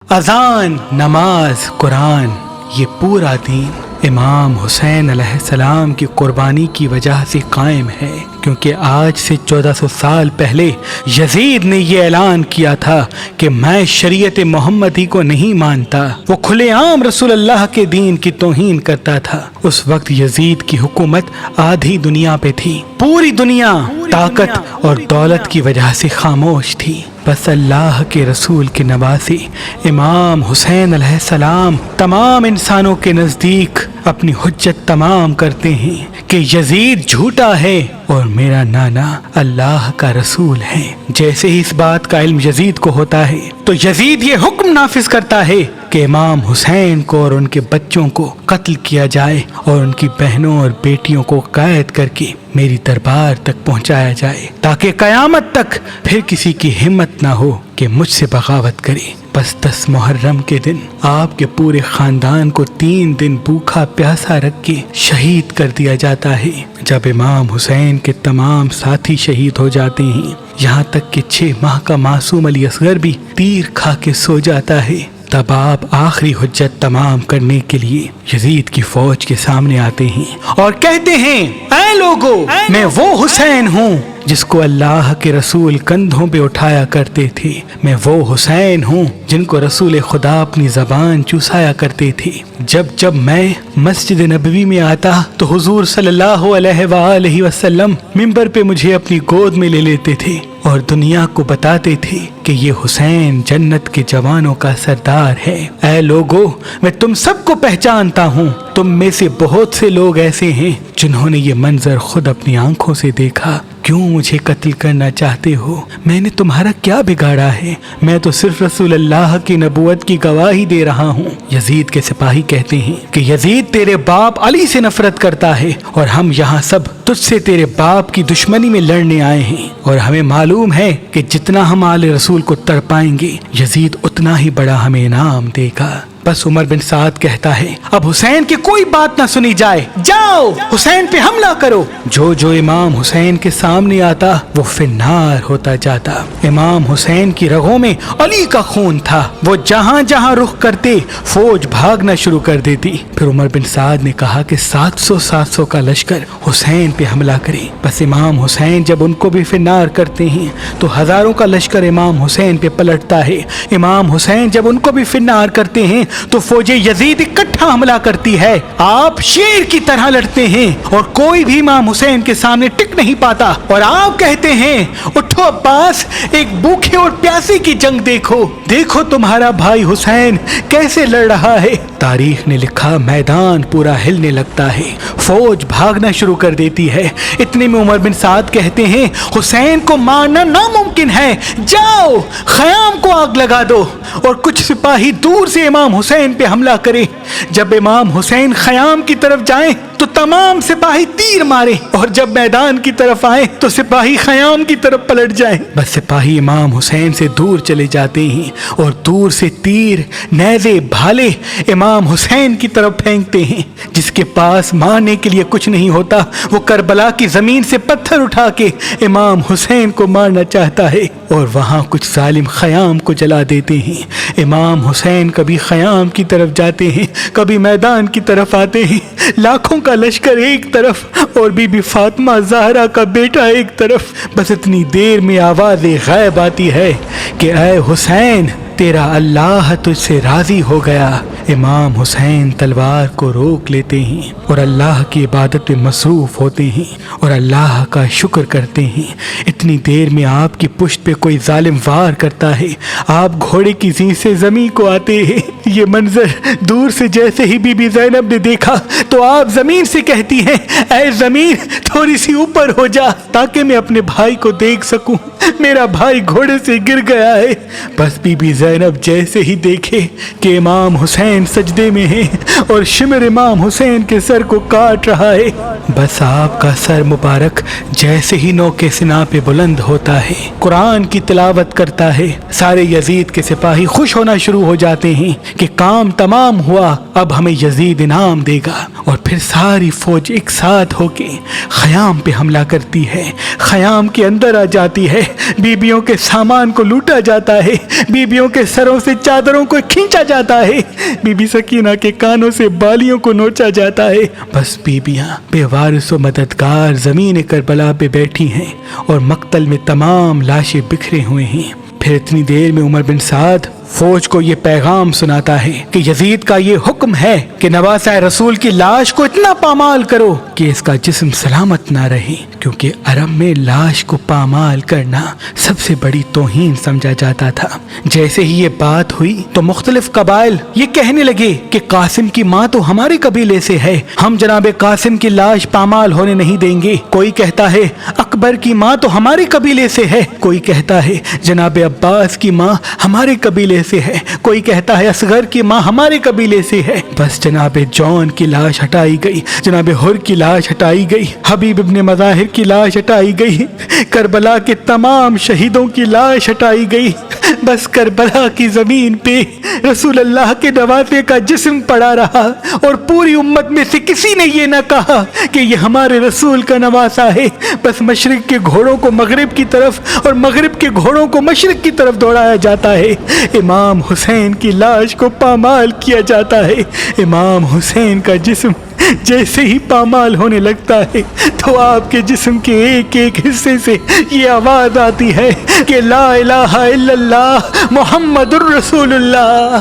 अजान, नमाज, कुरान, ये पूरा दीन इमाम हुसैन अलैहिस्सलाम की कुर्बानी की वजह से कायम है, क्योंकि आज से 1400 साल पहले यजीद ने ये ऐलान किया था कि मैं शरीयत मोहम्मदी को नहीं मानता। वो खुलेआम रसूलुल्लाह के दीन की तौहीन करता था। उस वक्त यजीद की हुकूमत आधी दुनिया पे थी। पूरी दुनिया ताकत और दौलत की वजह से खामोश थी। बस अल्लाह के रसूल के नवासे इमाम हुसैन अलैहिस्सलाम तमाम इंसानों के नज़दीक अपनी हुज्जत तमाम करते हैं कि यजीद झूठा है और मेरा नाना अल्लाह का रसूल है। जैसे ही इस बात का इल्म यजीद को होता है तो यजीद ये हुक्म नाफिज करता है कि इमाम हुसैन को और उनके बच्चों को कत्ल किया जाए और उनकी बहनों और बेटियों को कैद करके मेरी दरबार तक पहुंचाया जाए, ताकि कयामत तक फिर किसी की हिम्मत ना हो कि मुझसे बगावत करे। बस 10 मुहर्रम के दिन आपके पूरे खानदान को 3 दिन भूखा प्यासा रख के शहीद कर दिया जाता है। जब इमाम हुसैन के तमाम साथी शहीद हो जाते हैं, यहाँ तक कि 6 माह का मासूम अली असगर भी तीर खा के सो जाता है, तब आप आखिरी हुज्जत तमाम करने के लिए यजीद की फौज के सामने आते हैं और कहते हैं, ऐ लोगो, मैं वो हुसैन हूँ जिसको अल्लाह के रसूल कंधों पे उठाया करते थे। मैं वो हुसैन हूँ जिनको रसूल खुदा अपनी ज़बान चूसाया करते थे। जब जब मैं मस्जिद नबवी में आता तो हुजूर सल्लल्लाहु अलैहि वसल्लम मिंबर पे मुझे अपनी गोद में ले लेते थे और दुनिया को बताते थे कि ये हुसैन जन्नत के जवानों का सरदार है। ऐ लोगो, मैं तुम सबको पहचानता हूँ। तुम में से बहुत से लोग ऐसे हैं जिन्होंने ये मंजर खुद अपनी आंखों से देखा। क्यों मुझे कत्ल करना चाहते हो? मैंने तुम्हारा क्या बिगाड़ा है? मैं तो सिर्फ रसूलुल्लाह की नबूवत की गवाही दे रहा हूँ। यजीद के सिपाही कहते हैं कि यजीद तेरे बाप अली से नफरत करता है और हम यहाँ सब तुझसे तेरे बाप की दुश्मनी में लड़ने आए हैं, और हमें मालूम है कि जितना हम आले रसूल को तड़पाएंगे यजीद उतना ही बड़ा हमें इनाम देगा। बस उमर बिन साद कहता है, अब हुसैन की कोई बात ना सुनी जाए, जाओ हुसैन पे हमला करो। जो जो इमाम हुसैन के सामने आता वो फिन्नार होता जाता। इमाम हुसैन की रगों में अली का खून था। वो जहाँ जहाँ रुख करते फौज भागना शुरू कर देती। फिर उमर बिन साद ने कहा कि 700 का लश्कर हुसैन पे हमला करे। बस इमाम हुसैन जब उनको भी फिन्नार करते हैं तो हजारों का लश्कर इमाम हुसैन पे पलटता है। इमाम हुसैन जब उनको भी फिन्नार करते हैं तो फौजे यजीद इकट्ठा हमला करती है। आप शेर की तरह लड़ते हैं और कोई भी इमाम हुसैन के सामने टिक नहीं पाता, और आप कहते हैं, उठो अब्बास, एक भूखे और प्यासे की जंग देखो, देखो तुम्हारा भाई हुसैन कैसे लड़ रहा है। तारीख ने लिखा, मैदान पूरा हिलने लगता है, फौज भागना शुरू कर देती है। इतने में उमर बिन साद कहते हैं, हुसैन को मारना नामुमकिन है, जाओ खयाम को आग लगा दो और कुछ सिपाही दूर से इमाम हुसैन पे हमला करें। जब इमाम हुसैन खयाम की तरफ जाएं तो तमाम सिपाही तीर मारे, और जब मैदान की तरफ आए तो सिपाही खयाम की तरफ पलट जाएं। बस सिपाही इमाम हुसैन से दूर चले जाते हैं और दूर से तीर, नेज़े, भाले इमाम हुसैन की तरफ फेंकते हैं। जिसके पास मारने के लिए कुछ नहीं होता वो करबला की जमीन से पत्थर उठा के इमाम हुसैन को मारना चाहता है, और वहाँ कुछ जालिम खयाम को जला देते हैं। इमाम हुसैन कभी खयाम की तरफ जाते हैं, कभी मैदान की तरफ आते हैं। लाखों का लश्कर एक तरफ और बीबी फातिमा ज़हरा का बेटा एक तरफ। बस इतनी देर में आवाज़ गैब आती है कि ऐ हुसैन, तेरा अल्लाह तुझसे राजी हो गया। इमाम हुसैन तलवार को रोक लेते हैं और अल्लाह की इबादत में मसरूफ होते हैं और अल्लाह का शुक्र करते हैं। इतनी देर में आपकी पुश्त पे कोई जालिम वार करता है। आप घोड़े की जीं से जमीन को आते हैं। ये मंजर दूर से जैसे ही बीबी ज़ैनब ने देखा तो आप जमीन से कहती हैं, ऐ जमीन थोड़ी सी ऊपर हो जा ताकि मैं अपने भाई को देख सकूं, मेरा भाई घोड़े से गिर गया है। बस बीबी ज़ैनब जैसे ही देखे कि इमाम हुसैन सजदे में है और शिमर इमाम हुसैन के सर को काट रहा है, बस आपका सर मुबारक जैसे ही नौके सिना पे बुलंद होता है, कुरान की तिलावत करता है, सारे यजीद के सिपाही खुश होना शुरू हो जाते हैं کہ کام تمام ہوا، اب ہمیں یزید انعام دے گا۔ اور پھر ساری فوج ایک ساتھ ہو کے خیام پہ حملہ کرتی ہے، خیام کے اندر آ جاتی ہے، بیبیوں کے سامان کو لوٹا جاتا ہے، بیبیوں کے سروں سے چادروں کو کھینچا جاتا ہے، بی بی سکینہ کے کانوں سے بالیوں کو نوچا جاتا ہے۔ بس بیبیاں بے وارث و مددگار زمین کربلا پہ بیٹھی ہیں اور مقتل میں تمام لاشیں بکھرے ہوئے ہیں۔ پھر اتنی دیر میں عمر بن سعد فوج کو یہ پیغام سناتا ہے کہ یزید کا یہ حکم ہے کہ نواسہ رسول کی لاش کو اتنا پامال کرو کہ اس کا جسم سلامت نہ رہے، کیونکہ عرب میں لاش کو پامال کرنا سب سے بڑی توہین سمجھا جاتا تھا۔ جیسے ہی یہ بات ہوئی تو مختلف قبائل یہ کہنے لگے کہ قاسم کی ماں تو ہمارے قبیلے سے ہے، ہم جناب قاسم کی لاش پامال ہونے نہیں دیں گے۔ کوئی کہتا ہے اکبر کی ماں تو ہمارے قبیلے سے ہے، کوئی کہتا ہے جناب عباس کی ماں ہمارے قبیلے سے ہے، کوئی کہتا ہے اصغر کی ماں ہمارے قبیلے سے ہے۔ بس جناب جون کی لاش ہٹائی گئی، جناب حر کی لاش ہٹائی گئی، حبیب ابن مظاہر کی لاش ہٹائی گئی، کربلا کے تمام شہیدوں کی لاش ہٹائی گئی۔ بس کربلا کی زمین پہ رسول اللہ کے نواسے کا جسم پڑا رہا، اور پوری امت میں سے کسی نے یہ نہ کہا کہ یہ ہمارے رسول کا نواسا ہے۔ بس مشرق کے گھوڑوں کو مغرب کی طرف اور مغرب کے گھوڑوں کو مشرق کی طرف دوڑایا جاتا ہے، امام حسین کی لاش کو پامال کیا جاتا ہے۔ امام حسین کا جسم جیسے ہی پامال ہونے لگتا ہے تو آپ کے جسم کے ایک ایک حصے سے یہ آواز آتی ہے کہ لا الہ الا اللہ محمد الرسول اللہ۔